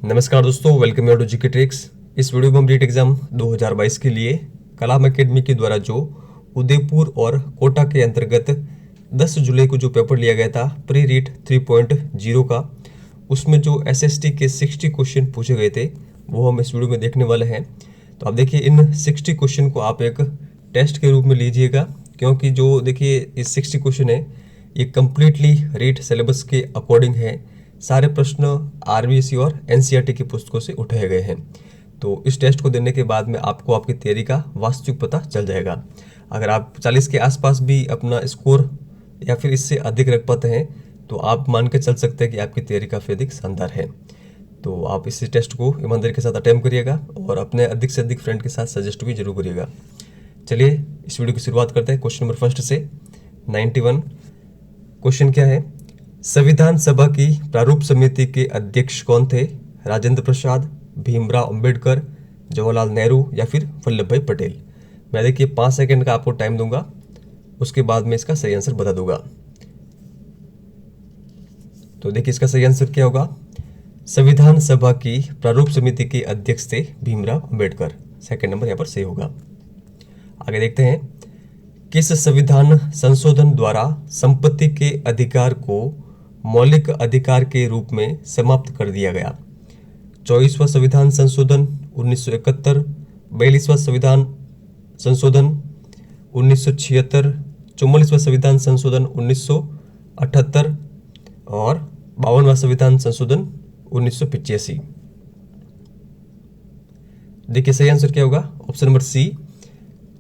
नमस्कार दोस्तों, welcome you to GK tricks. इस वीडियो में हम रीट एग्जाम 2022 के लिए कलाम एकेडमी के द्वारा जो उदयपुर और कोटा के अंतर्गत 10 जुलाई को जो पेपर लिया गया था प्री रीट 3.0 का, उसमें जो एसएसटी के 60 क्वेश्चन पूछे गए थे वो हम इस वीडियो में देखने वाले हैं। तो आप देखिए, इन 60 क्वेश्चन को आप एक टेस्ट के रूप में लीजिएगा, क्योंकि जो देखिए इस 60 क्वेश्चन है ये कम्प्लीटली रीट सिलेबस के अकॉर्डिंग है। सारे प्रश्न आरबीएसई और एनसीईआरटी की पुस्तकों से उठाए गए हैं। तो इस टेस्ट को देने के बाद में आपको आपकी तैयारी का वास्तविक पता चल जाएगा। अगर आप 40 के आसपास भी अपना स्कोर या फिर इससे अधिक रख पाते हैं तो आप मान के चल सकते हैं कि आपकी तैयारी काफ़ी अधिक शानदार है। तो आप इस टेस्ट को ईमानदारी के साथ अटेम्प्ट करिएगा और अपने अधिक से अधिक फ्रेंड के साथ सजेस्ट भी जरूर करिएगा। चलिए इस वीडियो की शुरुआत करते हैं क्वेश्चन नंबर फर्स्ट से। 91 क्वेश्चन क्या है? संविधान सभा की प्रारूप समिति के अध्यक्ष कौन थे? राजेंद्र प्रसाद, भीमराव अंबेडकर, जवाहरलाल नेहरू या फिर वल्लभ भाई पटेल। मैं देखिए 5 सेकंड का आपको टाइम दूंगा, उसके बाद में इसका सही आंसर बता दूंगा। तो देखिए इसका सही आंसर क्या होगा? संविधान सभा की प्रारूप समिति के अध्यक्ष थे भीमराव अंबेडकर। सेकंड नंबर यहाँ पर सही होगा। आगे देखते हैं, किस संविधान संशोधन द्वारा संपत्ति के अधिकार को मौलिक अधिकार के रूप में समाप्त कर दिया गया? 24वां संविधान संशोधन 1971, 42वां संविधान संशोधन 1976, 44वां संविधान संशोधन 1978 और 52वां संविधान संशोधन 1985। देखिए सही आंसर क्या होगा? ऑप्शन नंबर सी,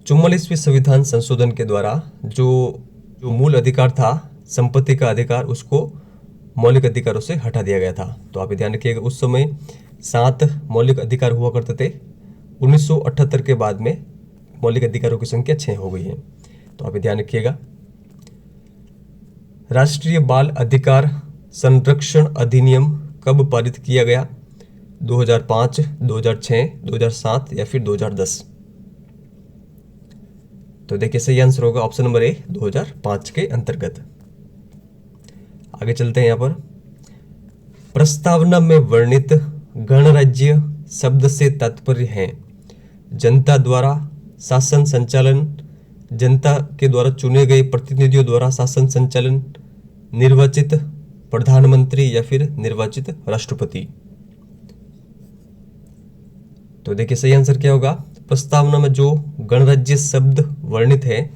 44वें संविधान संशोधन के द्वारा जो मूल अधिकार था, संपत्ति का अधिकार, उसको मौलिक अधिकारों से हटा दिया गया था। तो आप ध्यान रखिएगा, उस समय 7 मौलिक अधिकार हुआ करते थे। 1978 के बाद में मौलिक अधिकारों की संख्या 6 हो गई है। तो आप ध्यान रखिएगा। राष्ट्रीय बाल अधिकार संरक्षण अधिनियम कब पारित किया गया? 2005, 2006, 2007 या फिर 2010। तो देखिए सही आंसर होगा ऑप्शन नंबर ए, 2005 के अंतर्गत। आगे चलते हैं। यहाँ पर प्रस्तावना में वर्णित गणराज्य शब्द से तात्पर्य है जनता द्वारा शासन संचालन, जनता के द्वारा चुने गए प्रतिनिधियों द्वारा शासन संचालन, निर्वाचित प्रधानमंत्री या फिर निर्वाचित राष्ट्रपति। तो देखिए सही आंसर क्या होगा? प्रस्तावना में जो गणराज्य शब्द वर्णित है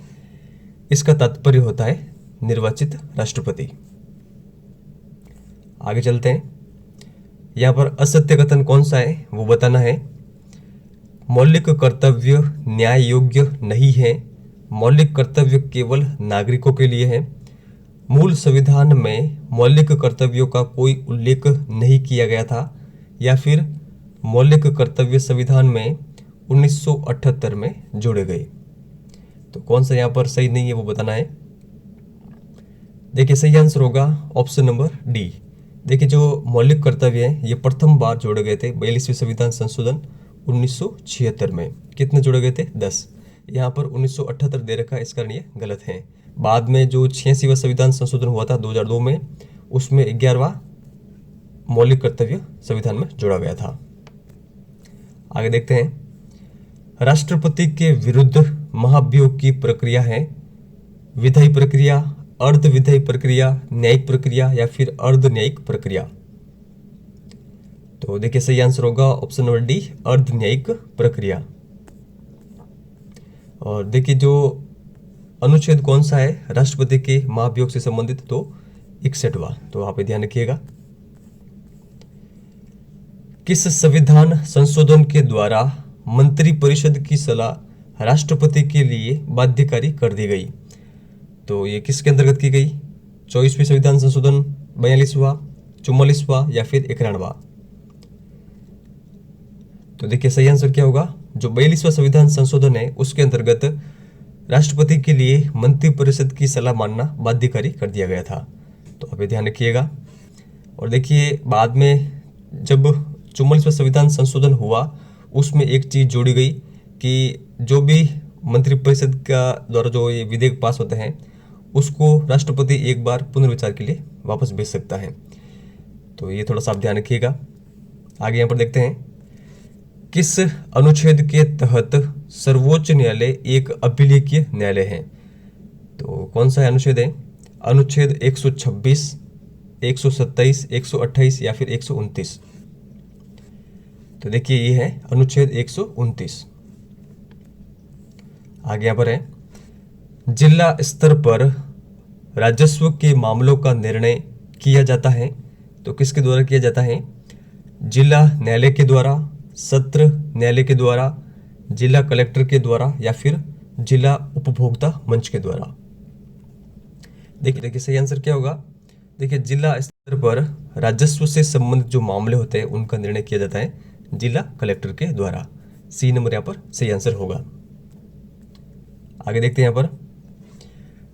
इसका तात्पर्य होता है निर्वाचित राष्ट्रपति। आगे चलते हैं। यहाँ पर असत्य कथन कौन सा है वो बताना है। मौलिक कर्तव्य न्याय योग्य नहीं है, मौलिक कर्तव्य केवल नागरिकों के लिए है, मूल संविधान में मौलिक कर्तव्यों का कोई उल्लेख नहीं किया गया था, या फिर मौलिक कर्तव्य संविधान में 1978 में जोड़े गए। तो कौन सा यहाँ पर सही नहीं है वो बताना है। देखिए सही आंसर होगा ऑप्शन नंबर डी। देखिए जो मौलिक कर्तव्य हैं ये प्रथम बार जोड़े गए थे 42वें संविधान संशोधन 1976 में। कितने जोड़े गए थे? 10। यहाँ पर 1978 दे रखा है, इस कारण ये गलत है। बाद में जो 86वां संविधान संशोधन हुआ था 2002 में, उसमें 11वां मौलिक कर्तव्य संविधान में जोड़ा गया था। आगे देखते हैं। राष्ट्रपति के विरुद्ध महाभियोग की प्रक्रिया है विधायी प्रक्रिया, अर्ध विधायी प्रक्रिया, न्यायिक प्रक्रिया या फिर अर्ध न्यायिक प्रक्रिया। तो देखिए सही आंसर होगा ऑप्शन नंबर डी, अर्ध न्यायिक प्रक्रिया। और देखिए जो अनुच्छेद कौन सा है राष्ट्रपति के महाभियोग से संबंधित? तो 61वां। तो आप ध्यान रखिएगा। किस संविधान संशोधन के द्वारा मंत्रिपरिषद की सलाह राष्ट्रपति के लिए बाध्यकारी कर दी गई? तो ये किसके अंतर्गत की गई? 24वें संविधान संशोधन, 42वां, 44वां या फिर 91वां। तो देखिए सही आंसर क्या होगा? जो 42वां संविधान संशोधन है उसके अंतर्गत राष्ट्रपति के लिए मंत्रिपरिषद की सलाह मानना बाध्यकारी कर दिया गया था। तो आप ध्यान रखिएगा। और देखिए बाद में जब 44वां संविधान संशोधन हुआ उसमें एक चीज जोड़ी गई कि जो भी मंत्रिपरिषद का द्वारा जो ये विधेयक पास होते हैं उसको राष्ट्रपति एक बार पुनर्विचार के लिए वापस भेज सकता है। तो ये थोड़ा सा आप ध्यान रखिएगा। आगे यहाँ पर देखते हैं, किस अनुच्छेद के तहत सर्वोच्च न्यायालय एक अभिलेखीय न्यायालय है? तो कौन सा अनुच्छेद है? अनुच्छेद 126, 127, 128 या फिर 129? तो देखिए ये है अनुच्छेद 129। आगे यहाँ पर है, जिला स्तर पर राजस्व के मामलों का निर्णय किया जाता है, तो किसके द्वारा किया जाता है? जिला न्यायालय के द्वारा, सत्र न्यायालय के द्वारा, जिला कलेक्टर के द्वारा या फिर जिला उपभोक्ता मंच के द्वारा? देखिए सही आंसर क्या होगा? देखिए जिला स्तर पर राजस्व से संबंधित जो मामले होते हैं उनका निर्णय किया जाता है जिला कलेक्टर के द्वारा। सी नंबर यहाँ पर सही आंसर होगा। आगे देखते हैं यहाँ पर,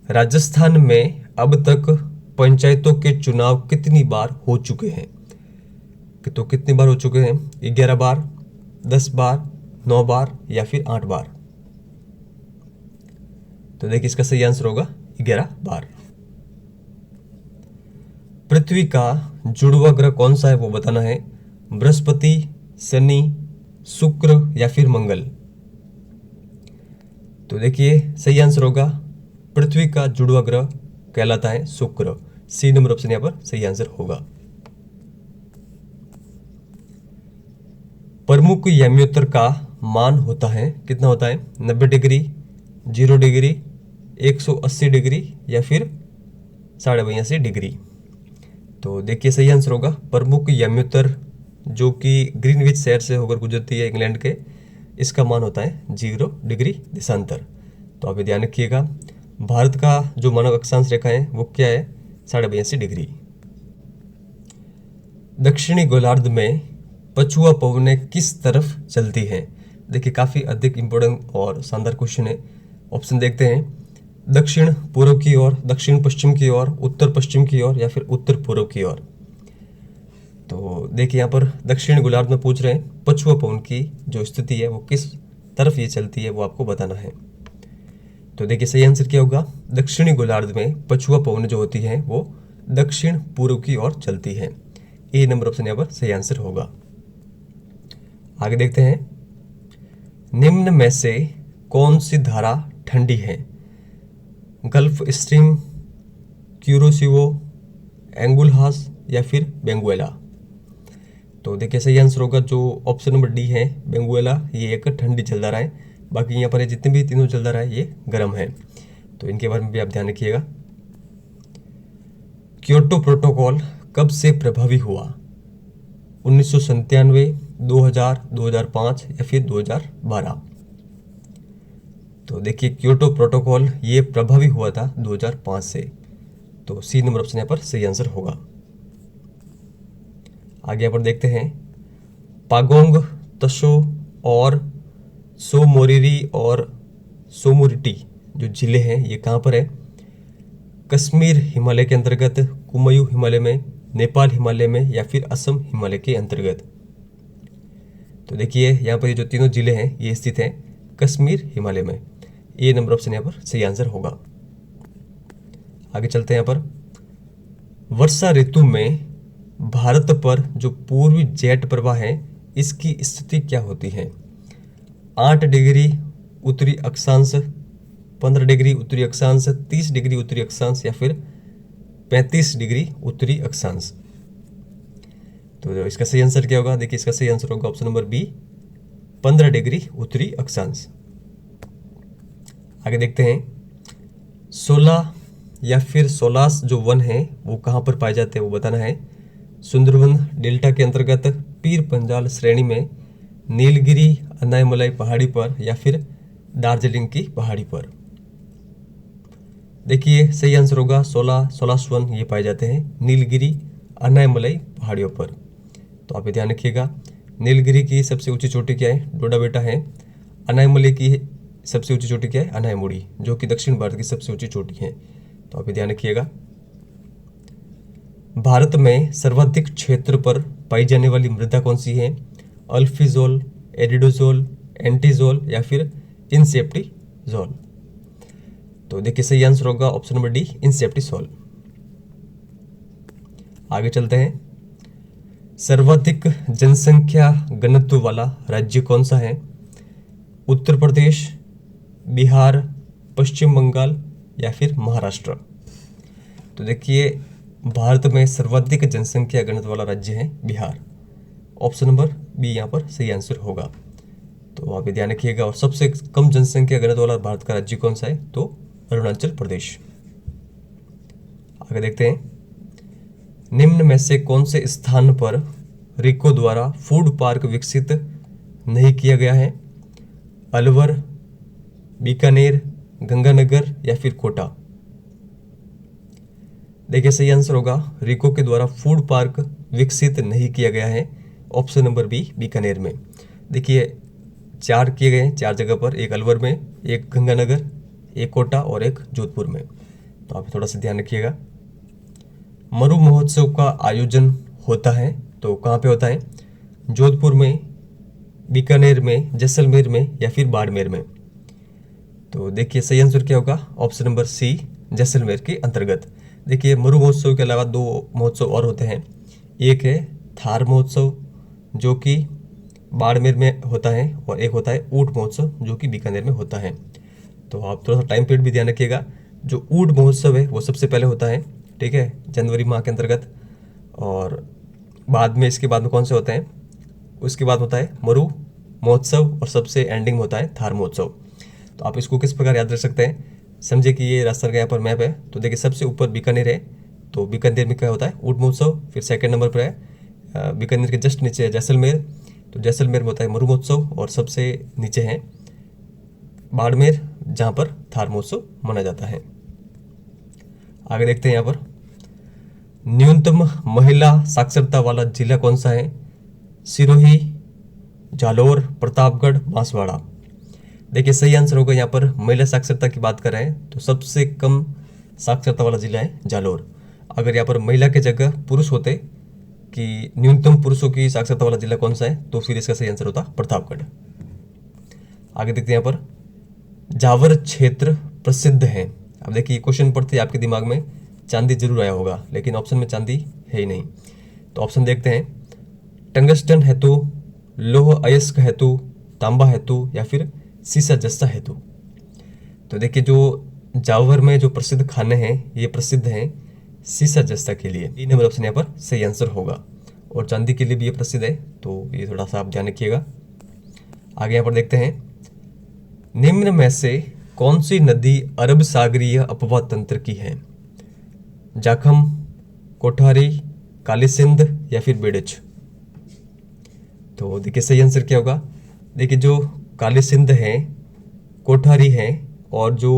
राजस्थान में अब तक पंचायतों के चुनाव कितनी बार हो चुके हैं? तो कितनी बार हो चुके हैं? 11 बार, 10 बार, 9 बार या फिर 8 बार? तो देखिए इसका सही आंसर होगा 11 बार। पृथ्वी का जुड़वा ग्रह कौन सा है वो बताना है। बृहस्पति, शनि, शुक्र या फिर मंगल? तो देखिए सही आंसर होगा, पृथ्वी का जुड़वा ग्रह कहलाता है शुक्र। सी नंबर ऑप्शन यहाँ पर सही आंसर होगा। प्रमुख याम्योत्तर का मान होता है, कितना होता है? 90 डिग्री, 0 डिग्री, 180 डिग्री या फिर 82.5 डिग्री? तो देखिए सही आंसर होगा, प्रमुख याम्योत्तर जो कि ग्रीनविच शहर से होकर गुजरती है इंग्लैंड के, इसका मान होता है 0 डिग्री देशांतर। तो आप ये ध्यान रखिएगा, भारत का जो मानव अक्षांश रेखा है वो क्या है? 82.5 डिग्री। दक्षिणी गोलार्ध में पछुआ पवनें किस तरफ चलती हैं? देखिए काफ़ी अधिक इंपॉर्टेंट और शानदार क्वेश्चन है। ऑप्शन देखते हैं, दक्षिण पूर्व की ओर, दक्षिण पश्चिम की ओर, उत्तर पश्चिम की ओर या फिर उत्तर पूर्व की ओर? तो देखिए यहाँ पर दक्षिण गोलार्ध में पूछ रहे हैं, पछुआ पवन की जो स्थिति है वो किस तरफ ये चलती है वो आपको बताना है। तो देखिए सही आंसर क्या होगा? दक्षिणी गोलार्ध में पछुआ पवन जो होती है वो दक्षिण पूर्व की ओर चलती है। ए नंबर ऑप्शन यहाँ पर सही आंसर होगा। आगे देखते हैं, निम्न में से कौन सी धारा ठंडी है? गल्फ स्ट्रीम, क्यूरोसिवो, एंगुलहास या फिर बेंगुएला? तो देखिए सही आंसर होगा जो ऑप्शन नंबर डी है, बेंगुएला। ये एक ठंडी जलधारा है, बाकी यहाँ पर जितने भी तीनों जलधारा है ये गर्म है, तो इनके बारे में भी आप ध्यान रखिएगा। क्योटो प्रोटोकॉल कब से प्रभावी हुआ? 1997, 2000, 2005 या फिर 2012? तो देखिए क्योटो प्रोटोकॉल ये प्रभावी हुआ था 2005 से, तो सी नंबर ऑप्शन यहाँ पर सही आंसर होगा। आगे यहाँ पर देखते हैं, पागोंग तसो और सोमोरिरी और सोमुरिटी जो जिले हैं ये कहाँ पर है? कश्मीर हिमालय के अंतर्गत, कुमायूं हिमालय में, नेपाल हिमालय में या फिर असम हिमालय के अंतर्गत? तो देखिए यहाँ पर ये जो तीनों जिले हैं ये स्थित हैं कश्मीर हिमालय में। ए नंबर ऑप्शन यहाँ पर सही आंसर होगा। आगे चलते हैं यहाँ पर, वर्षा ऋतु में भारत पर जो पूर्वी जेट प्रवाह है इसकी स्थिति क्या होती है? 8 डिग्री उत्तरी अक्षांश, 15 डिग्री उत्तरी अक्षांश, 30 डिग्री उत्तरी अक्षांश या फिर 35 डिग्री उत्तरी अक्षांश? तो इसका सही आंसर क्या होगा? देखिए इसका सही आंसर होगा ऑप्शन नंबर बी, 15 डिग्री उत्तरी अक्षांश। आगे देखते हैं, 16 या फिर 16 जो वन है वो कहाँ पर पाए जाते हैं वो बताना है। सुंदरवन डेल्टा के अंतर्गत, पीर पंजाल श्रेणी में, नीलगिरी अनायमलाई पहाड़ी पर या फिर दार्जिलिंग की पहाड़ी पर? देखिए सही आंसर होगा 16 वन ये पाए जाते हैं नीलगिरी अनायमलाई पहाड़ियों पर। तो आप ये ध्यान रखिएगा, नीलगिरी की सबसे ऊंची चोटी क्या है? डोडा बेटा है। अनायमलाई की सबसे ऊंची चोटी क्या है? अनायमुड़ी, जो कि दक्षिण भारत की सबसे ऊंची चोटी है। तो आप ये ध्यान रखिएगा। भारत में सर्वाधिक क्षेत्र पर पाई जाने वाली मृदा कौन सी है? अल्फिजोल, एरिडोजोल, एंटीजोल या फिर इंसेप्टिजोल? तो देखिए सही आंसर होगा ऑप्शन नंबर डी, इंसेप्टिसोल। आगे चलते हैं, सर्वाधिक जनसंख्या घनत्व वाला राज्य कौन सा है? उत्तर प्रदेश, बिहार, पश्चिम बंगाल या फिर महाराष्ट्र? तो देखिए, भारत में सर्वाधिक जनसंख्या घनत्व वाला राज्य है बिहार। ऑप्शन नंबर बी यहाँ पर सही आंसर होगा। तो आप ये ध्यान रखिएगा। और सबसे कम जनसंख्या घनत्व वाला भारत का राज्य कौन सा है? तो अरुणाचल प्रदेश। आगे देखते हैं, निम्न में से कौन से स्थान पर रिको द्वारा फूड पार्क विकसित नहीं किया गया है? अलवर, बीकानेर, गंगानगर या फिर कोटा? देखिए, सही आंसर होगा रिको के द्वारा फूड पार्क विकसित नहीं किया गया है। ऑप्शन नंबर बी, बीकानेर में। देखिए, 4 किए गए हैं 4 जगह पर, एक अलवर में, एक गंगानगर, एक कोटा और एक जोधपुर में। तो आप थोड़ा सा ध्यान रखिएगा। मरु महोत्सव का आयोजन होता है तो कहाँ पे होता है? जोधपुर में, बीकानेर में, जैसलमेर में या फिर बाड़मेर में? तो देखिए, सही आंसर क्या होगा? ऑप्शन नंबर सी, जैसलमेर के अंतर्गत। देखिए, मरु महोत्सव के अलावा 2 महोत्सव और होते हैं। एक है थार महोत्सव जो कि बाड़मेर में होता है, और एक होता है ऊंट महोत्सव जो कि बीकानेर में होता है। तो आप थोड़ा सा टाइम पीरियड भी ध्यान रखिएगा। जो ऊंट महोत्सव है वो सबसे पहले होता है, ठीक है, जनवरी माह के अंतर्गत। और बाद में, इसके बाद में कौन से होते हैं? उसके बाद होता है मरु महोत्सव और सबसे एंडिंग होता है थार महोत्सव। तो आप इसको किस प्रकार याद रख सकते हैं? समझिए कि ये राजस्थान का यहाँ पर मैप है। तो देखिए, सबसे ऊपर बीकानेर है, तो बीकानेर में क्या होता है? ऊंट महोत्सव। फिर सेकंड नंबर पर है बीकानेर के जस्ट नीचे है जैसलमेर, तो जैसलमेर में होता है मरु महोत्सव। और सबसे नीचे है बाड़मेर जहाँ पर थार महोत्सव मनाया जाता है। आगे देखते हैं, यहाँ पर न्यूनतम महिला साक्षरता वाला जिला कौन सा है? सिरोही, जालौर, प्रतापगढ़, बांसवाड़ा? देखिए, सही आंसर होगा यहाँ पर, महिला साक्षरता की बात कर रहे हैं तो सबसे कम साक्षरता वाला जिला है जालौर। अगर यहाँ पर महिला की जगह पुरुष होते कि न्यूनतम पुरुषों की साक्षरता वाला जिला कौन सा है, तो फिर इसका सही आंसर होता प्रतापगढ़। आगे देखते हैं, यहाँ पर जावर क्षेत्र प्रसिद्ध है। अब देखिए, क्वेश्चन पढ़ते आपके दिमाग में चांदी जरूर आया होगा, लेकिन ऑप्शन में चांदी है ही नहीं। तो ऑप्शन देखते हैं, टंगस्टन हेतु, लौह अयस्क हेतु, तांबा हेतु या फिर सीसा जस्ता हेतु? तो देखिए, जो जावर में जो प्रसिद्ध खाने हैं ये प्रसिद्ध हैं सीसा जस्ता के लिए। 3 नंबर ऑप्शन यहाँ पर सही आंसर होगा। और चांदी के लिए भी ये प्रसिद्ध है, तो ये थोड़ा सा आप ध्यान रखिएगा। आगे यहाँ पर देखते हैं, निम्न में से कौन सी नदी अरब सागरीय अपवाह तंत्र की है? जाखम, कोठारी, काली सिंध या फिर बेड़च? तो देखिए, सही आंसर क्या होगा? देखिए, जो काली सिंध है, कोठारी है और जो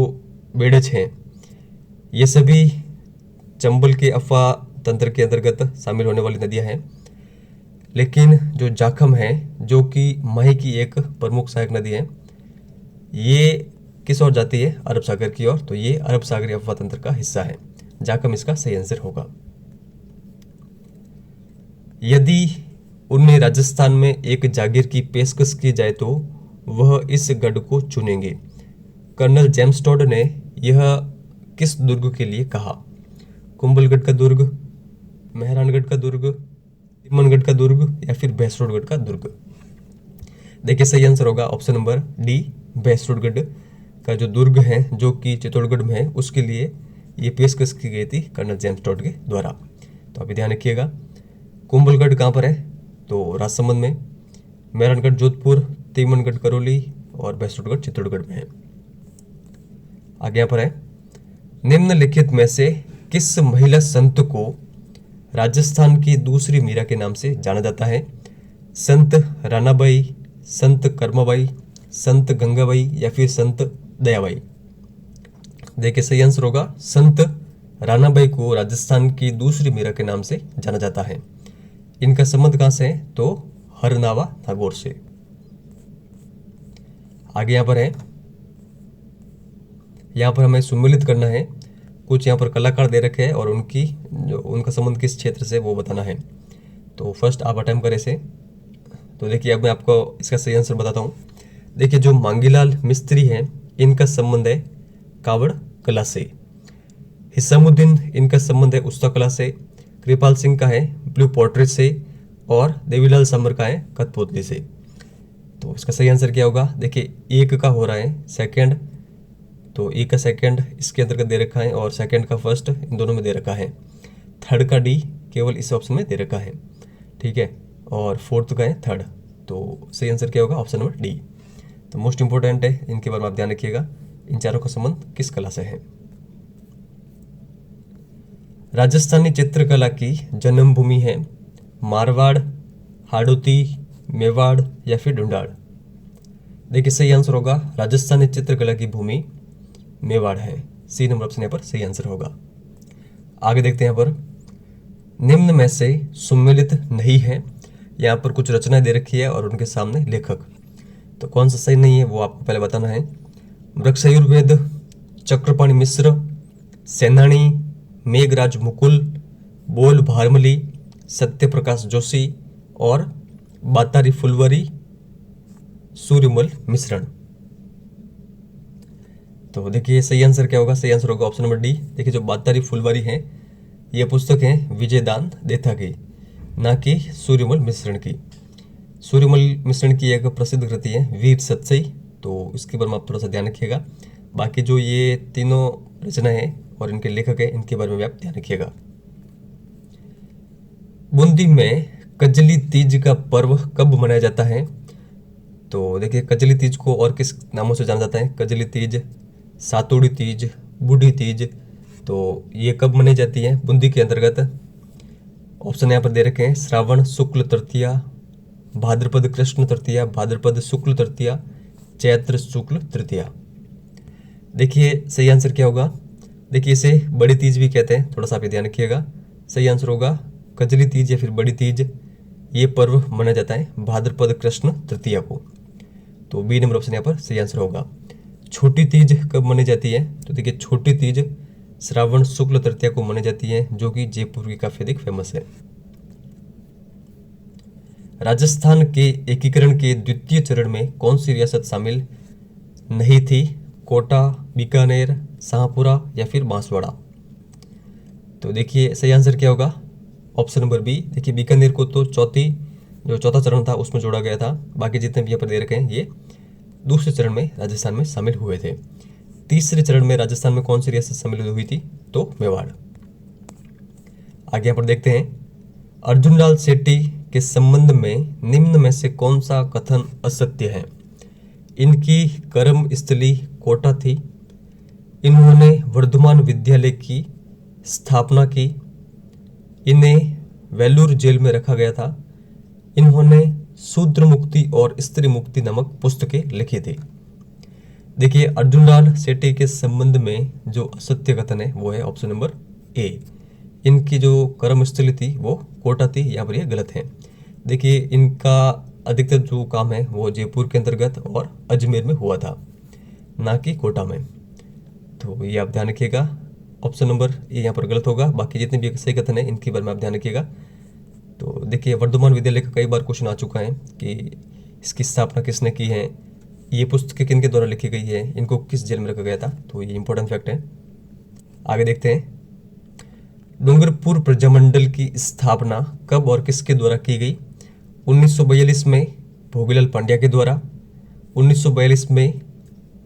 बेड़च हैं, ये सभी चंबल के अफवाह तंत्र के अंतर्गत शामिल होने वाली नदियां हैं। लेकिन जो जाखम है, जो कि माही की एक प्रमुख सहायक नदी है, ये किस ओर जाती है? अरब सागर की ओर। तो ये अरब सागरीय अफवाह तंत्र का हिस्सा है। जाखम इसका सही आंसर होगा। यदि उन्हें राजस्थान में एक जागीर की पेशकश की जाए तो वह इस गढ़ को चुनेंगे। कर्नल जेम्स टॉड ने यह किस दुर्ग के लिए कहा? कुंभलगढ़ का दुर्ग, मेहरानगढ़ का दुर्ग, तिमनगढ़ का दुर्ग या फिर भैंसरोडगढ़ का दुर्ग? देखिए, सही आंसर होगा ऑप्शन नंबर डी, भैंसरोडगढ़ का जो दुर्ग है जो कि चित्तौड़गढ़ में है, उसके लिए ये पेशकश की गई थी कर्नल जेम्स टॉड के द्वारा। तो आप ध्यान रखिएगा। कुंभलगढ़ कहाँ पर है? तो राजसमंद में, मेहरानगढ़ जोधपुर, तिमनगढ़ करौली और भैंसरोडगढ़ चित्तौड़गढ़ में है। आगे यहाँ पर है, निम्नलिखित में से किस महिला संत को राजस्थान की दूसरी मीरा के नाम से जाना जाता है? संत रानाबाई, संत कर्माबाई, संत गंगाबाई या फिर संत दयाबाई? देखिए, सही आंसर होगा संत रानाबाई को राजस्थान की दूसरी मीरा के नाम से जाना जाता है। इनका संबंध कहां से है? तो हरनावा नागौर से। आगे यहां पर है, यहां पर हमें सम्मिलित करना है। कुछ यहाँ पर कलाकार दे रखे हैं और उनका संबंध किस क्षेत्र से वो बताना है। तो फर्स्ट आप अटेम्प्ट करें इसे। तो देखिए, अब मैं आपको इसका सही आंसर बताता हूँ। देखिए, जो मांगीलाल मिस्त्री हैं, इनका संबंध है कावड़ कला से। हिसामुद्दीन, इनका संबंध है उस्ता कला से। कृपाल सिंह का है ब्लू पोर्ट्रेट से। और देवीलाल समरकाय कठपुतली से। तो इसका सही आंसर क्या होगा? देखिए एक का हो रहा है सेकंड, तो एक का सेकंड इसके अंतर्गत दे रखा है और सेकंड का फर्स्ट इन दोनों में दे रखा है। थर्ड का डी केवल इस ऑप्शन में दे रखा है, ठीक है, और फोर्थ का है थर्ड। तो सही आंसर क्या होगा? Option number D. तो मोस्ट इंपॉर्टेंट है, इनके बारे में आप ध्यान रखिएगा। इन चारों का संबंध किस कला से है? राजस्थानी चित्रकला की जन्मभूमि है मारवाड़, हाड़ौती, मेवाड़ या फिर ढूंढाड़? देखिए सही आंसर होगा राजस्थानी चित्रकला की भूमि मेवाड़ है। सी नंबर ऑप्शन यहाँ पर सही आंसर होगा। आगे देखते हैं यहाँ पर, निम्न में से सुमेलित नहीं है। यहाँ पर कुछ रचनाएं दे रखी है और उनके सामने लेखक, तो कौन सा सही नहीं है वो आपको पहले बताना है। वृक्षायुर्वेद, चक्रपाणि मिश्र, सेनानी, मेघराज मुकुल, बोल भारमली, सत्यप्रकाश जोशी और बातारी फुलवरी सूर्यमल मिश्रण? तो देखिए सही आंसर क्या होगा? सही आंसर होगा ऑप्शन नंबर डी। देखिए जो बातारी फुलवरी है ये पुस्तक है विजयदान देथा की, ना कि सूर्यमल मिश्रण की। सूर्यमल मिश्रण की एक प्रसिद्ध कृति है वीर सतसई, तो इसके बारे में आप थोड़ा सा ध्यान रखिएगा। बाकी जो ये तीनों रचना है और इनके लेखक है इनके बारे में भी आप ध्यान रखिएगा। बूंदी में कजली तीज का पर्व कब मनाया जाता है? तो देखिए कजली तीज को और किस नामों से जाना जाता है? कजली तीज, सातोड़ी तीज, बूढ़ी तीज। तो ये कब मनाई जाती है बूंदी के अंतर्गत? ऑप्शन यहाँ पर दे रखे हैं, श्रावण शुक्ल तृतीया, भाद्रपद कृष्ण तृतीया, भाद्रपद शुक्ल तृतीया, चैत्र शुक्ल तृतीया। देखिए सही आंसर क्या होगा? देखिए इसे बड़ी तीज भी कहते हैं, थोड़ा सा आप ध्यान रखिएगा। सही आंसर होगा कजली तीज या फिर बड़ी तीज। ये पर्व मनाया जाता है भाद्रपद कृष्ण तृतीया को, तो बी नंबर ऑप्शन यहाँ पर सही आंसर होगा। छोटी तीज कब मनाई जाती है? तो देखिए छोटी तीज श्रावण शुक्ल तृतीया को मनाई जाती है, जो कि जयपुर की काफी अधिक फेमस है। राजस्थान के एकीकरण के द्वितीय चरण में कौन सी रियासत शामिल नहीं थी? कोटा, बीकानेर, शाहपुरा या फिर बांसवाड़ा? तो देखिए सही आंसर क्या होगा? Option number B. देखिए बीकानेर को तो चौथा चरण था उसमें जोड़ा गया था, बाकी जितने भी यहाँ पर दे रखे हैं ये दूसरे चरण में राजस्थान में शामिल हुए थे। तीसरे चरण में राजस्थान में कौन सी रियासत शामिल हुई थी? तो मेवाड़। आगे यहाँ पर देखते हैं, अर्जुनलाल शेट्टी के संबंध में निम्न में से कौन सा कथन असत्य है? इनकी कर्म स्थली कोटा थी, इन्होंने वर्धमान विद्यालय की स्थापना की, इन्हें वेलूर जेल में रखा गया था, इन्होंने शूद्र मुक्ति और स्त्री मुक्ति नामक पुस्तकें लिखी थी। देखिए अर्जुनलाल शेट्टी के संबंध में जो असत्य कथन है वो है ऑप्शन नंबर ए। इनकी जो कर्मस्थली थी वो कोटा थी, यहाँ पर ये गलत है। देखिए इनका अधिकतर जो काम है वो जयपुर के अंतर्गत और अजमेर में हुआ था, ना कि कोटा में। तो ये आप ध्यान रखिएगा, ऑप्शन नंबर ए यहाँ पर गलत होगा। बाकी जितने भी सही कथन है इनके बारे में आप ध्यान रखिएगा। तो देखिए वर्धमान विद्यालय का कई बार क्वेश्चन आ चुका है कि इसकी स्थापना किसने की है, ये पुस्तकें किन के द्वारा लिखी गई है, इनको किस जेल में रखा गया था, तो ये इंपॉर्टेंट फैक्ट है। आगे देखते हैं, डूंगरपुर प्रजामंडल की स्थापना कब और किसके द्वारा की गई? 1942 में भोगीलाल पांड्या के द्वारा, 1942 में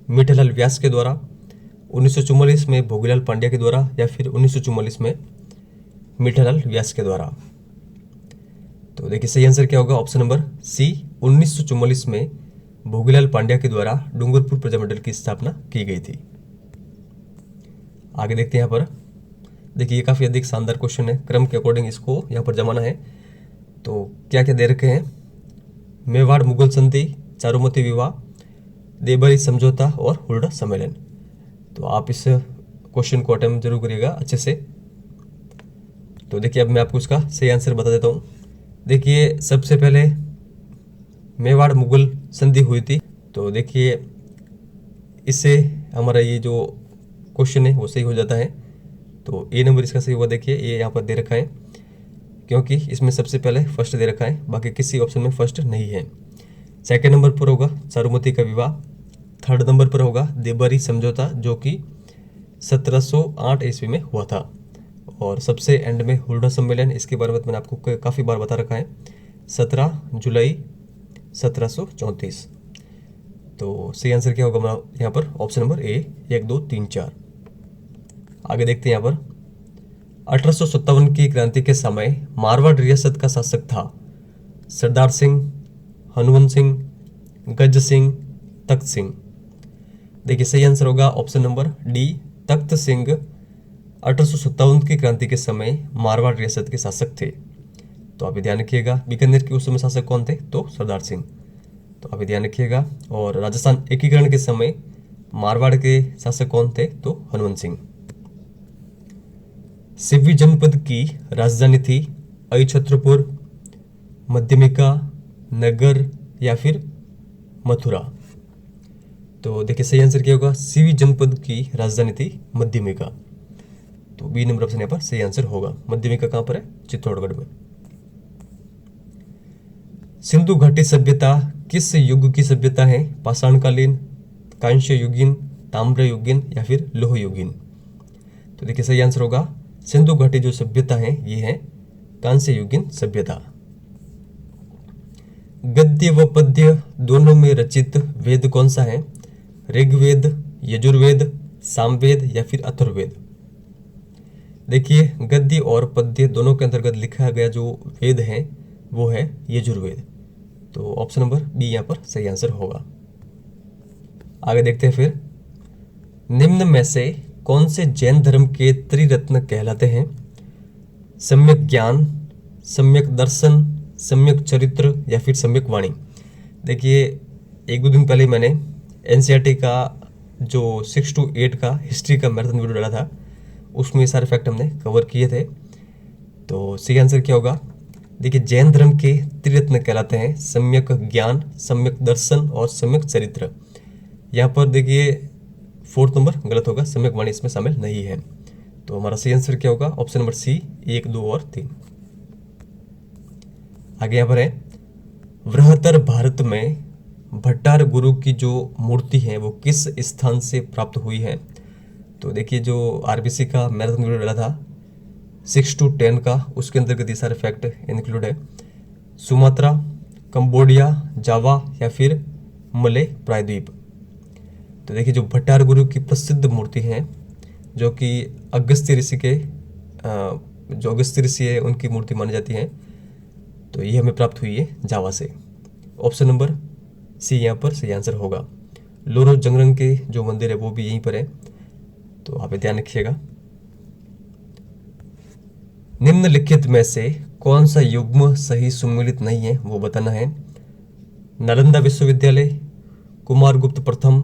मीठालाल व्यास के द्वारा, 1944 में भोगीलाल पांड्या के द्वारा या फिर 1944 में मीठालाल व्यास के द्वारा? तो देखिए सही आंसर क्या होगा? ऑप्शन नंबर सी, 1944 में भोगीलाल पांड्या के द्वारा डूंगरपुर प्रजामंडल की स्थापना की गई थी। आगे देखते हैं यहाँ पर, देखिए ये काफ़ी अधिक शानदार क्वेश्चन है, क्रम के अकॉर्डिंग इसको यहाँ पर जमाना है। तो क्या क्या दे रखे हैं? मेवाड़ मुगल संधि, चारुमती विवाह, देवबरी समझौता और हुरडा सम्मेलन। तो आप इस क्वेश्चन को अटेम्प्ट जरूर करिएगा अच्छे से। तो देखिए अब मैं आपको इसका सही आंसर बता देता हूँ। देखिए सबसे पहले मेवाड़ मुगल संधि हुई थी, तो देखिए इससे हमारा ये जो क्वेश्चन है वो सही हो जाता है। तो ए नंबर इसका सही हुआ। देखिए ये यहाँ पर दे रखा है क्योंकि इसमें सबसे पहले फर्स्ट दे रखा है, बाकी किसी ऑप्शन में फर्स्ट नहीं है। सेकंड नंबर पर होगा चारुमती का विवाह, थर्ड नंबर पर होगा देवबरी समझौता जो कि 1708 ईस्वी में हुआ था, और सबसे एंड में हुरडा सम्मेलन, इसके बारे में मैंने आपको काफ़ी बार बता रखा है। 17 जुलाई 1734। तो सही आंसर क्या होगा हमारा यहाँ पर? ऑप्शन नंबर ए, 1 2 3 4। आगे देखते हैं यहाँ पर 1857 की क्रांति के समय मारवाड़ रियासत का शासक था सरदार सिंह, हनुमंत सिंह, गज सिंह, तख्त सिंह। देखिए सही आंसर होगा ऑप्शन नंबर डी, तख्त सिंह 1857 की क्रांति के समय मारवाड़ रियासत के शासक थे। तो आप ध्यान रखिएगा। बीकानेर के उस समय शासक कौन थे? तो सरदार सिंह। तो आप ध्यान रखिएगा। और राजस्थान एकीकरण के समय मारवाड़ के शासक कौन थे? तो हनुमंत सिंह। सिवनी जनपद की राजधानी थी अहिछत्रपुर, मध्यमिका, नगर या फिर मथुरा। तो देखिए सही आंसर क्या होगा? सिवनी जनपद की राजधानी थी मध्यमिका। तो बी नंबर ऑप्शन यहाँ पर सही आंसर होगा। मध्यमिका कहाँ पर है? चित्तौड़गढ़ में। सिंधु घाटी सभ्यता किस युग की सभ्यता है? पाषाणकालीन, कांस्य युगीन, ताम्र युगीन या फिर लोह युगीन। तो देखिए सही आंसर होगा सिंधु घाटी जो सभ्यता है ये है कांस्य युगीन सभ्यता। गद्य व पद्य दोनों में रचित वेद कौन सा है? ऋग्वेद, यजुर्वेद, सामवेद या फिर अथर्ववेद। देखिए गद्य और पद्य दोनों के अंतर्गत लिखा गया जो वेद है वो है यजुर्वेद। तो ऑप्शन नंबर बी यहाँ पर सही आंसर होगा। आगे देखते हैं फिर निम्न में से कौन से जैन धर्म के त्रिरत्न कहलाते हैं? सम्यक ज्ञान, सम्यक दर्शन, सम्यक चरित्र या फिर सम्यक वाणी। देखिए 1-2 दिन पहले मैंने एनसीईआरटी का जो 6 to 8 का हिस्ट्री का मैराथन वीडियो डाला था उसमें ये सारे फैक्ट हमने कवर किए थे। तो सही आंसर क्या होगा? देखिए जैन धर्म के त्रिरत्न कहलाते हैं सम्यक ज्ञान, सम्यक दर्शन और सम्यक चरित्र। यहाँ पर देखिए 4th नंबर गलत होगा, सम्यक वाणी इसमें शामिल नहीं है। तो हमारा सही आंसर क्या होगा? ऑप्शन नंबर सी, 1 2 और 3। आगे यहाँ पर है वृहत्तर भारत में भट्टार गुरु की जो मूर्ति है वो किस स्थान से प्राप्त हुई है? तो देखिए जो आरबीसी का मैराथन वीडियो डाला था 6 to 10 का उसके अंतर्गत ये सारे फैक्ट इंक्लूड है। सुमात्रा, कंबोडिया, जावा या फिर मले प्रायद्वीप। तो देखिए जो भट्टार गुरु की प्रसिद्ध मूर्ति है जो कि अगस्त्य ऋषि के जो अगस्त्य ऋषि है उनकी मूर्ति मानी जाती है। तो ये हमें प्राप्त हुई है जावा से। ऑप्शन नंबर सी यहाँ पर सही आंसर होगा। लोरो जंगरंग के जो मंदिर है वो भी यहीं पर है। तो आप ध्यान रखिएगा। निम्नलिखित में से कौन सा युग्म सही सुमेलित नहीं है वो बताना है। नालंदा विश्वविद्यालय, कुमारगुप्त प्रथम,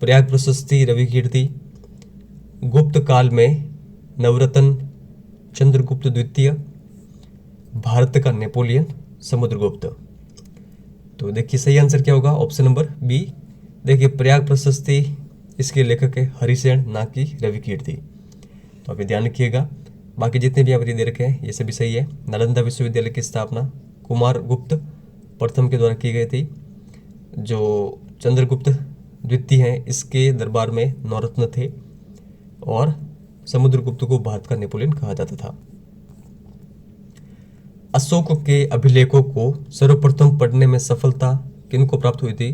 प्रयाग प्रशस्ति रवि कीर्ति, गुप्त काल में नवरत्न चंद्रगुप्त द्वितीय, भारत का नेपोलियन समुद्रगुप्त। तो देखिए सही आंसर क्या होगा? Option number B. देखिए प्रयाग प्रशस्ति इसके लेखक है हरिसेन, ना कि रवि कीर्ति। तो आप ध्यान रखिएगा। बाकी जितने भी अवधि दे रखे हैं ये सभी सही है। नालंदा विश्वविद्यालय की स्थापना कुमारगुप्त प्रथम के द्वारा की गई थी। जो चंद्रगुप्त द्वितीय हैं इसके दरबार में नवरत्न थे और समुद्रगुप्त को भारत का नेपोलियन कहा जाता था। अशोक के अभिलेखों को सर्वप्रथम पढ़ने में सफलता किनको प्राप्त हुई थी?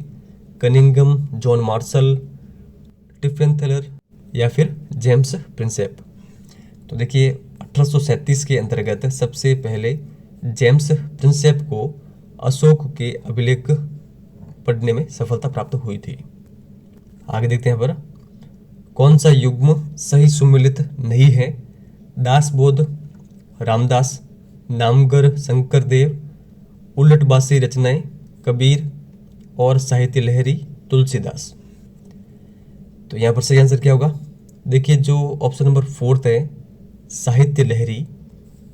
कनिंघम, जॉन मार्शल, टिफेंथलर या फिर जेम्स प्रिंसेप। तो देखिए 1837 के अंतर्गत सबसे पहले जेम्स प्रिंसेप को अशोक के अभिलेख पढ़ने में सफलता प्राप्त हुई थी। आगे देखते हैं पर कौन सा युग्म सही सुमेलित नहीं है? दासबोध, रामदास, नामगर शंकरदेव, उलटबासी रचनाएं कबीर और साहित्य लहरी तुलसीदास। तो यहाँ पर सही आंसर क्या होगा? देखिए जो ऑप्शन नंबर 4 है साहित्य लहरी,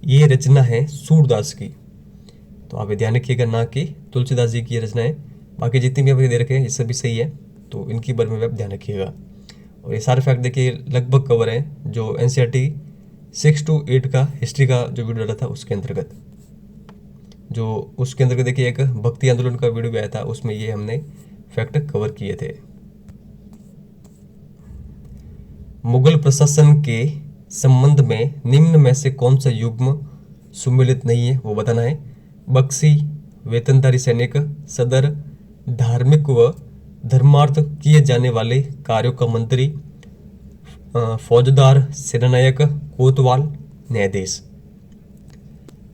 ये रचना है सूरदास की। तो आप ध्यान रखिएगा, ना कि तुलसीदास जी की रचना है। बाकी जितनी भी आप दे रखे हैं ये सभी सही है। तो इनकी बारे में भी आप ध्यान रखिएगा। और ये सारे फैक्ट देखिए लगभग कवर है जो एनसीईआरटी 6 to 8 का हिस्ट्री का जो वीडियो डाला था उसके अंतर्गत। जो उसके अंतर्गत देखिए एक भक्ति आंदोलन का वीडियो भी आया था, उसमें ये हमने फैक्ट कवर किए थे। मुगल प्रशासन के संबंध में निम्न में से कौन सा युग्म सुमेलित नहीं है वो बताना है। बख्शी, वेतनधारी सैनिक, सदर, धार्मिक व धर्मार्थ किए जाने वाले कार्यों का मंत्री, फौजदार, सेनानायक, कोतवाल, न्यायाधीश।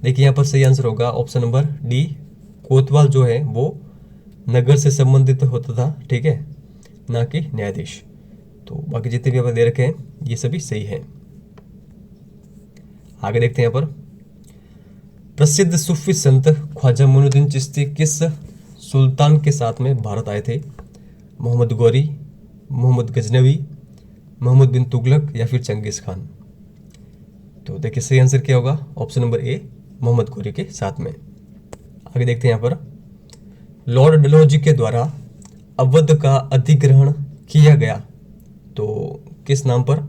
देखिए यहाँ पर सही आंसर होगा ऑप्शन नंबर डी। कोतवाल जो है वो नगर से संबंधित होता था, ठीक है, ना कि न्यायाधीश। तो बाकी जितने भी यहाँ पर दे रखे हैं ये सभी सही है। आगे देखते हैं यहाँ पर, प्रसिद्ध सूफी संत ख्वाजा मोइनुद्दीन चिश्ती किस सुल्तान के साथ में भारत आए थे? मोहम्मद गौरी, मोहम्मद गजनवी, मोहम्मद बिन तुगलक या फिर चंगेज खान। तो देखिए सही आंसर क्या होगा, option number A, Mohammad Ghori के साथ में। आगे देखते हैं यहाँ पर, लॉर्ड डलहौजी के द्वारा अवध का अधिग्रहण किया गया तो किस नाम पर?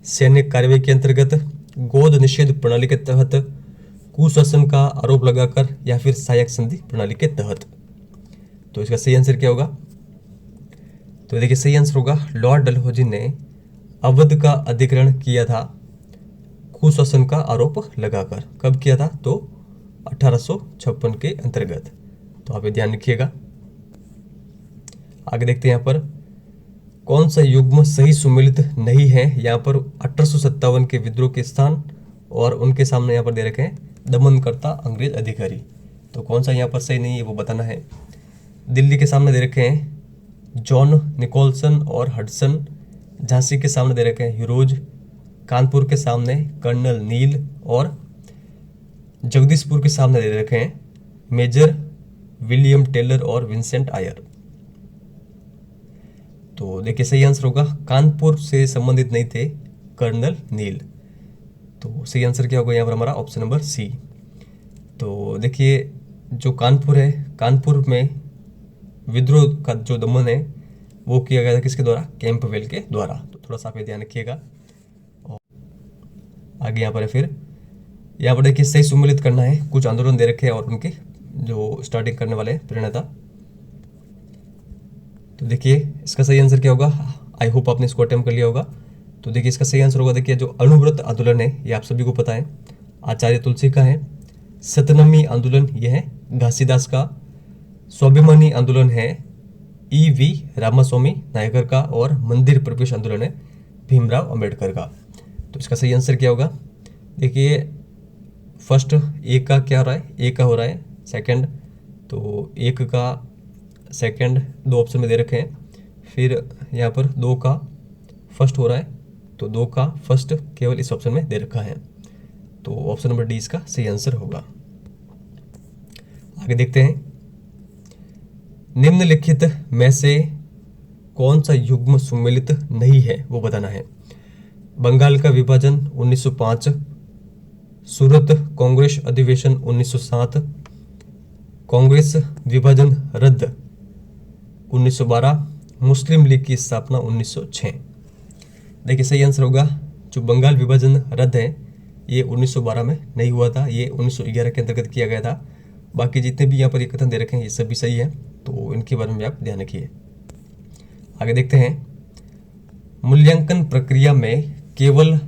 सैन्य कार्रवाई के अंतर्गत, गोद निषेध प्रणाली के तहत, कुशासन का आरोप लगाकर या फिर सहायक संधि प्रणाली के तहत। तो इसका सही आंसर क्या होगा? तो देखिए सही आंसर होगा, लॉर्ड डलहौजी ने अवध का अधिग्रहण किया था कुशासन का आरोप लगाकर। कब किया था? तो 1856 के अंतर्गत। तो आप ये ध्यान रखिएगा। आगे देखते हैं यहाँ पर, कौन सा युग्म सही सुमेलित नहीं है? यहाँ पर 1857 के विद्रोह के स्थान और उनके सामने यहाँ पर दे रखे हैं दमनकर्ता अंग्रेज अधिकारी। तो कौन सा यहाँ पर सही नहीं है वो बताना है। दिल्ली के सामने दे रखे हैं जॉन निकोलसन और हडसन, झांसी के सामने दे रखे हैं ह्यूरोज, कानपुर के सामने कर्नल नील और जगदीशपुर के सामने दे रखे हैं मेजर विलियम टेलर और विंसेंट आयर। तो देखिए सही आंसर होगा, कानपुर से संबंधित नहीं थे कर्नल नील। तो सही आंसर क्या होगा यहाँ पर हमारा? Option number C. तो देखिए जो कानपुर है, कानपुर में विद्रोह का जो दमन है वो किया गया था किसके द्वारा? कैंपवेल के द्वारा। तो थोड़ा सा आप ध्यान रखिएगा। और आगे यहाँ पर है, फिर यहाँ पर देखिए सही सुमेलित करना है। कुछ आंदोलन दे रखे हैं और उनके जो स्टार्टिंग करने वाले प्रेरणा। तो देखिए इसका सही आंसर क्या होगा? आई होप आपने इसको अटेम्प्ट कर लिया होगा। तो देखिए इसका सही आंसर होगा, देखिए जो अणुव्रत आंदोलन है ये आप सभी को पता है, आचार्य तुलसी का है। सतनामी आंदोलन यह है घासीदास का। स्वाभिमानी आंदोलन है E.V. रामास्वामी नायकर का। और मंदिर प्रवेश आंदोलन है भीमराव अंबेडकर का। तो इसका सही आंसर क्या होगा? देखिए फर्स्ट एक का क्या हो रहा है? एक का हो रहा है सेकंड, तो एक का सेकंड दो ऑप्शन में दे रखे हैं। फिर यहाँ पर दो का फर्स्ट हो रहा है, तो दो का फर्स्ट केवल इस ऑप्शन में दे रखा है। तो ऑप्शन नंबर डी इसका सही आंसर होगा। आगे देखते हैं, निम्नलिखित में से कौन सा युग्म सुमेलित नहीं है वो बताना है। बंगाल का विभाजन 1905, सूरत कांग्रेस अधिवेशन 1907, कांग्रेस विभाजन रद्द 1912, मुस्लिम लीग की स्थापना 1906। देखिए सही आंसर होगा, जो बंगाल विभाजन रद्द है ये 1912 में नहीं हुआ था, ये 1911 के अंतर्गत किया गया था। बाकी जितने भी यहाँ पर ये कथन दे रखे हैं ये सभी सही है, तो इनके बारे में आप ध्यान रखिए। आगे देखते हैं, मूल्यांकन प्रक्रिया में केवल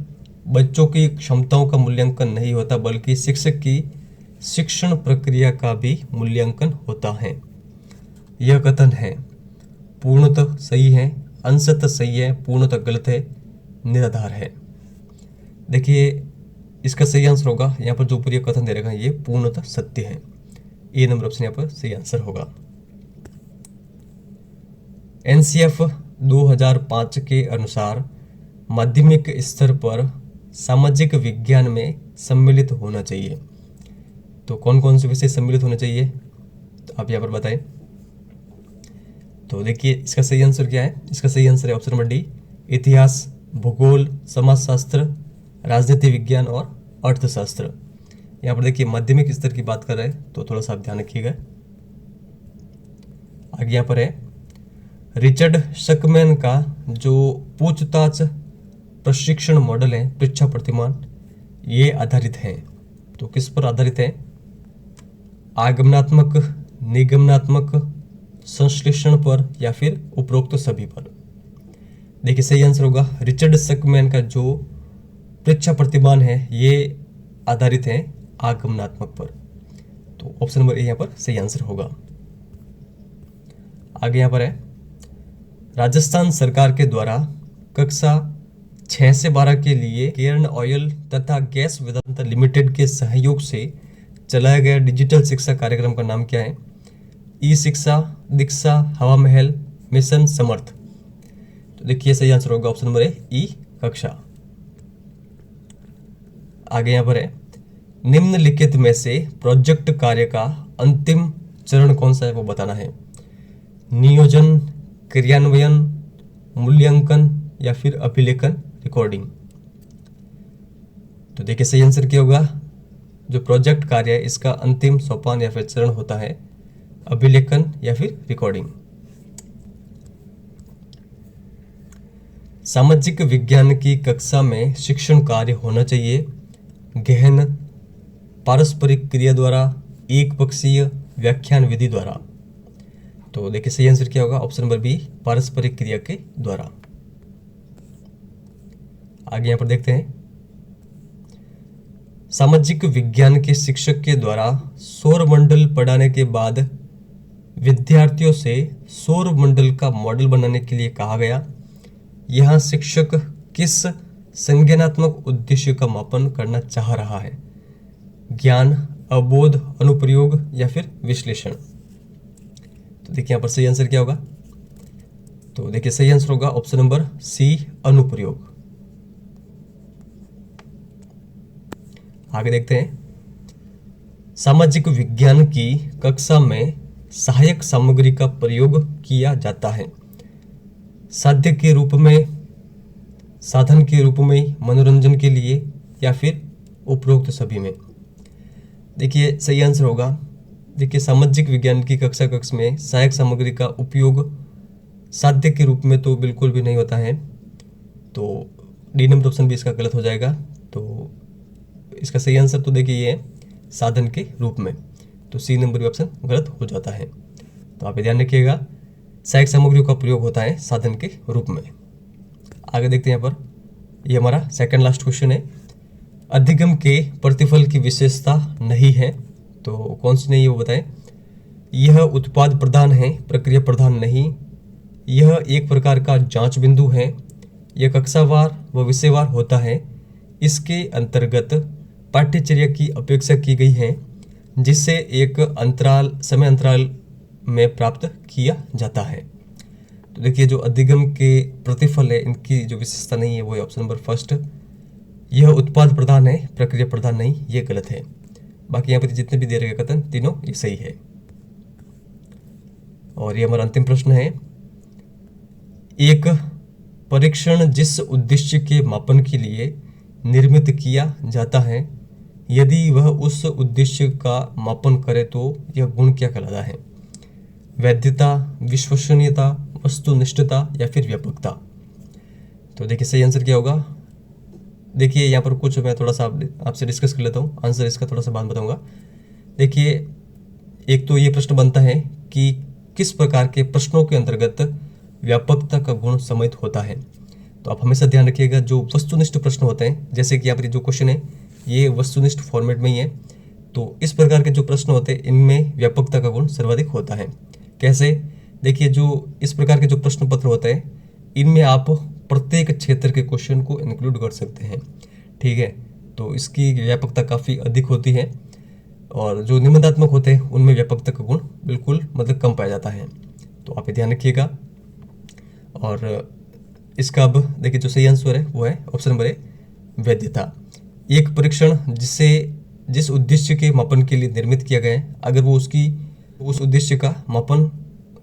बच्चों की क्षमताओं का मूल्यांकन नहीं होता बल्कि शिक्षक की शिक्षण प्रक्रिया का भी मूल्यांकन होता है। यह कथन है पूर्णतः सही है, अंशतः सही है, पूर्णतः गलत है, निराधार है। देखिए इसका सही आंसर होगा, यहाँ पर जो पूरी कथन दे रखा है ये पूर्णतः सत्य है। ए नंबर ऑप्शन यहाँ पर सही आंसर होगा। NCF 2005 के अनुसार माध्यमिक स्तर पर सामाजिक विज्ञान में सम्मिलित होना चाहिए। तो कौन कौन से विषय सम्मिलित होने चाहिए तो आप यहाँ पर बताएं। तो देखिए इसका सही आंसर क्या है? इसका सही आंसर है ऑप्शन नंबर डी, इतिहास, भूगोल, समाजशास्त्र, राजनीति विज्ञान और अर्थशास्त्र। यहाँ पर देखिए माध्यमिक स्तर की बात कर रहे हैं तो थोड़ा सा आप ध्यान रखिएगा। आगे यहाँ पर है, रिचर्ड शकमैन का जो पूछताछ प्रशिक्षण मॉडल है, परीक्षा प्रतिमान, ये आधारित है। तो किस पर आधारित है? आगमनात्मक, निगमनात्मक, संश्लेषण पर या फिर उपरोक्त सभी पर। देखिए सही आंसर होगा, रिचर्ड शकमैन का जो परीक्षा प्रतिमान है ये आधारित है आगमनात्मक पर। तो ऑप्शन नंबर ए यहाँ पर सही आंसर होगा। आगे यहाँ पर है, राजस्थान सरकार के द्वारा कक्षा 6 से 12 के लिए केरन ऑयल तथा गैस वेदांता लिमिटेड के सहयोग से चलाया गया डिजिटल शिक्षा कार्यक्रम का नाम क्या है? ई शिक्षा, दीक्षा, हवा महल, मिशन समर्थ। तो देखिए सही आंसर होगा ऑप्शन नंबर ए, ई कक्षा। आगे यहाँ पर है, निम्नलिखित में से प्रोजेक्ट कार्य का अंतिम चरण कौन सा है वो बताना है। नियोजन, क्रियान्वयन, मूल्यांकन या फिर अभिलेखन रिकॉर्डिंग। तो देखिए सही आंसर क्या होगा, जो प्रोजेक्ट कार्य है इसका अंतिम सोपान या फिर चरण होता है अभिलेखन या फिर रिकॉर्डिंग। सामाजिक विज्ञान की कक्षा में शिक्षण कार्य होना चाहिए गहन, पारस्परिक क्रिया द्वारा, एक पक्षीय, व्याख्यान विधि द्वारा। तो देखिए सही आंसर क्या होगा, ऑप्शन नंबर बी, पारस्परिक क्रिया के द्वारा। आगे यहां पर देखते हैं, सामाजिक विज्ञान के शिक्षक के द्वारा सौर मंडल पढ़ाने के बाद विद्यार्थियों से सौर मंडल का मॉडल बनाने के लिए कहा गया। यहां शिक्षक किस संज्ञानात्मक उद्देश्य का मापन करना चाह रहा है? ज्ञान, अवबोध, अनुप्रयोग या फिर विश्लेषण। तो देखिए यहाँ पर सही आंसर क्या होगा, तो देखिए सही आंसर होगा ऑप्शन नंबर सी, अनुप्रयोग। आगे देखते हैं, सामाजिक विज्ञान की कक्षा में सहायक सामग्री का प्रयोग किया जाता है साध्य के रूप में, साधन के रूप में, मनोरंजन के लिए या फिर उपरोक्त सभी में। देखिए सही आंसर होगा, देखिए सामाजिक विज्ञान की कक्षा में सहायक सामग्री का उपयोग साध्य के रूप में तो बिल्कुल भी नहीं होता है, तो डी नंबर ऑप्शन भी इसका गलत हो जाएगा। तो इसका सही आंसर तो देखिए ये है साधन के रूप में, तो सी नंबर भी ऑप्शन गलत हो जाता है। तो आप ध्यान रखिएगा, सहायक सामग्रियों का प्रयोग होता है साधन के रूप में। आगे देखते हैं यहाँ पर, ये हमारा सेकंड लास्ट क्वेश्चन है, अधिगम के प्रतिफल की विशेषता नहीं है, तो कौन सी नहीं है वो बताएं। यह उत्पाद प्रधान है, प्रक्रिया प्रधान नहीं। यह एक प्रकार का जांच बिंदु है। यह कक्षावार व विषयवार होता है। इसके अंतर्गत पाठ्यचर्या की अपेक्षा की गई है, जिससे एक समय अंतराल में प्राप्त किया जाता है। तो देखिए जो अधिगम के प्रतिफल है इनकी जो विशेषता नहीं है वो है ऑप्शन नंबर फर्स्ट, यह उत्पाद प्रधान है, प्रक्रिया प्रधान नहीं, ये गलत है। बाकी यहाँ पर जितने भी दे रहे कथन तीनों ये सही है। और ये हमारा अंतिम प्रश्न है, एक परीक्षण जिस उद्देश्य के मापन के लिए निर्मित किया जाता है, यदि वह उस उद्देश्य का मापन करे तो यह गुण क्या कहलाता है? वैधता, विश्वसनीयता, वस्तुनिष्ठता या फिर व्यापकता। तो देखिए सही आंसर क्या होगा, देखिए यहाँ पर कुछ मैं थोड़ा सा आपसे डिस्कस कर लेता हूँ, आंसर इसका थोड़ा सा बाद बताऊंगा। देखिए एक तो ये प्रश्न बनता है कि किस प्रकार के प्रश्नों के अंतर्गत व्यापकता का गुण सम्मिलित होता है। तो आप हमेशा ध्यान रखिएगा, जो वस्तुनिष्ठ प्रश्न होते हैं, जैसे कि यहाँ पर जो क्वेश्चन है ये वस्तुनिष्ठ फॉर्मेट में ही है, तो इस प्रकार के जो प्रश्न होते हैं इनमें व्यापकता का गुण सर्वाधिक होता है। कैसे? देखिए जो इस प्रकार के जो प्रश्न पत्र होते हैं इनमें आप प्रत्येक क्षेत्र के क्वेश्चन को इंक्लूड कर सकते हैं, ठीक है, तो इसकी व्यापकता काफ़ी अधिक होती है। और जो निबंधात्मक होते हैं उनमें व्यापकता का गुण बिल्कुल मतलब कम पाया जाता है, तो आप ध्यान रखिएगा। और इसका अब देखिए जो सही आंसर है वो है ऑप्शन नंबर ए, वैधता। एक परीक्षण जिस उद्देश्य के मापन के लिए निर्मित किया गया है, अगर वो उस उद्देश्य का मापन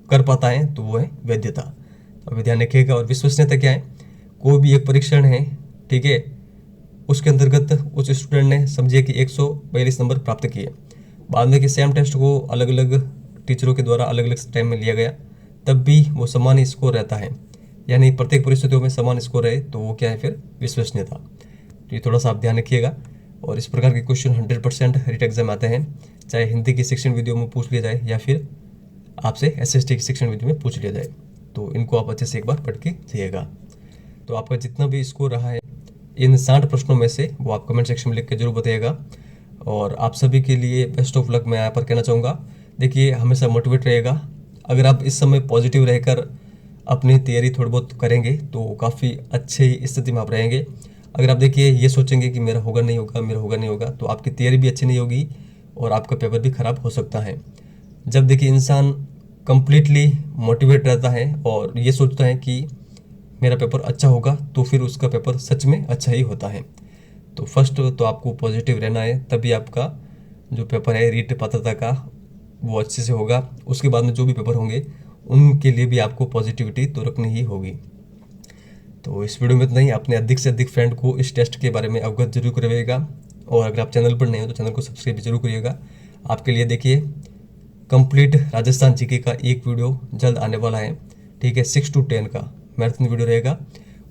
कर पाता है तो वो है वैधता। अब ध्यान रखिएगा। और विश्वसनीयता क्या है? कोई भी एक परीक्षण है, ठीक है, उसके अंतर्गत उस स्टूडेंट ने समझिए कि 142 नंबर प्राप्त किए, बाद में कि सेम टेस्ट को अलग अलग टीचरों के द्वारा अलग अलग टाइम में लिया गया, तब भी वो समान स्कोर रहता है, यानी प्रत्येक परिस्थितियों में समान स्कोर रहे, तो वो क्या है फिर विश्वसनीयता। तो ये थोड़ा सा आप ध्यान रखिएगा। और इस प्रकार के क्वेश्चन 100% रिट एग्जाम आते हैं, चाहे हिंदी की शिक्षण वीडियो में पूछ लिया जाए या फिर आपसे एसएसटी की शिक्षण वीडियो में पूछ लिया जाए, तो इनको आप अच्छे से एक बार पढ़ के जाइएगा। तो आपका जितना भी स्कोर रहा है इन 60 प्रश्नों में से वो आप कमेंट सेक्शन में लिख के जरूर बताइएगा। और आप सभी के लिए बेस्ट ऑफ लक मैं यहाँ पर कहना चाहूँगा। देखिए, हमेशा मोटिवेट रहेगा। अगर आप इस समय पॉजिटिव रहकर अपनी तैयारी थोड़ी बहुत करेंगे तो काफ़ी अच्छी स्थिति में आप रहेंगे। अगर आप देखिए ये सोचेंगे कि मेरा होगा नहीं होगा, मेरा होगा नहीं होगा, तो आपकी तैयारी भी अच्छी नहीं होगी और आपका पेपर भी ख़राब हो सकता है। जब देखिए इंसान कंप्लीटली मोटिवेट रहता है और ये सोचता है कि मेरा पेपर अच्छा होगा, तो फिर उसका पेपर सच में अच्छा ही होता है। तो फर्स्ट तो आपको पॉजिटिव रहना है, तभी आपका जो पेपर है रीट पात्रता का वो अच्छे से होगा। उसके बाद में जो भी पेपर होंगे उनके लिए भी आपको पॉजिटिविटी तो रखनी ही होगी। तो इस वीडियो में इतना ही। अपने अधिक से अधिक फ्रेंड को इस टेस्ट के बारे में अवगत जरूर करवाइएगा और अगर आप चैनल पर नए हो तो चैनल को सब्सक्राइब जरूर करिएगा। आपके लिए देखिए कंप्लीट राजस्थान जीके का एक वीडियो जल्द आने वाला है, ठीक है। 6 to 10 का मैराथन वीडियो रहेगा,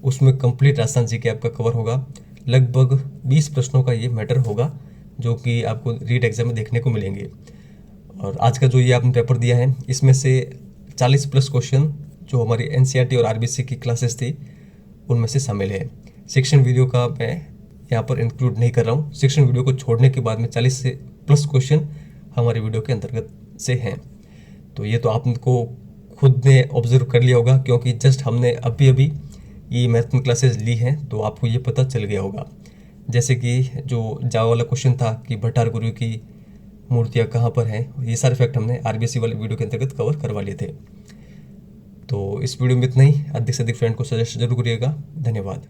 उसमें कंप्लीट राजस्थान जीके आपका कवर होगा। लगभग 20 प्रश्नों का ये मैटर होगा जो कि आपको रीट एग्जाम में देखने को मिलेंगे। और आज का जो ये आपने पेपर दिया है इसमें से 40+ क्वेश्चन जो हमारी एनसीईआरटी और आरबीसी की क्लासेस थी उनमें से शामिल है। सेक्शन वीडियो का मैं यहाँ पर इंक्लूड नहीं कर रहा हूँ। सेक्शन वीडियो को छोड़ने के बाद में 40+ क्वेश्चन हमारे वीडियो के अंतर्गत से हैं। तो ये तो आपको खुद ने ऑब्जर्व कर लिया होगा, क्योंकि जस्ट हमने अभी अभी ये मैराथन क्लासेस ली हैं तो आपको ये पता चल गया होगा। जैसे कि जो जावा वाला क्वेश्चन था कि भट्टार गुरु की मूर्तियाँ कहाँ पर हैं, ये सारे फैक्ट हमने आरबीसी वाले वीडियो के अंतर्गत कवर करवा लिए थे। तो इस वीडियो में इतना ही। अधिक से अधिक फ्रेंड को सजेस्ट जरूर करिएगा। धन्यवाद।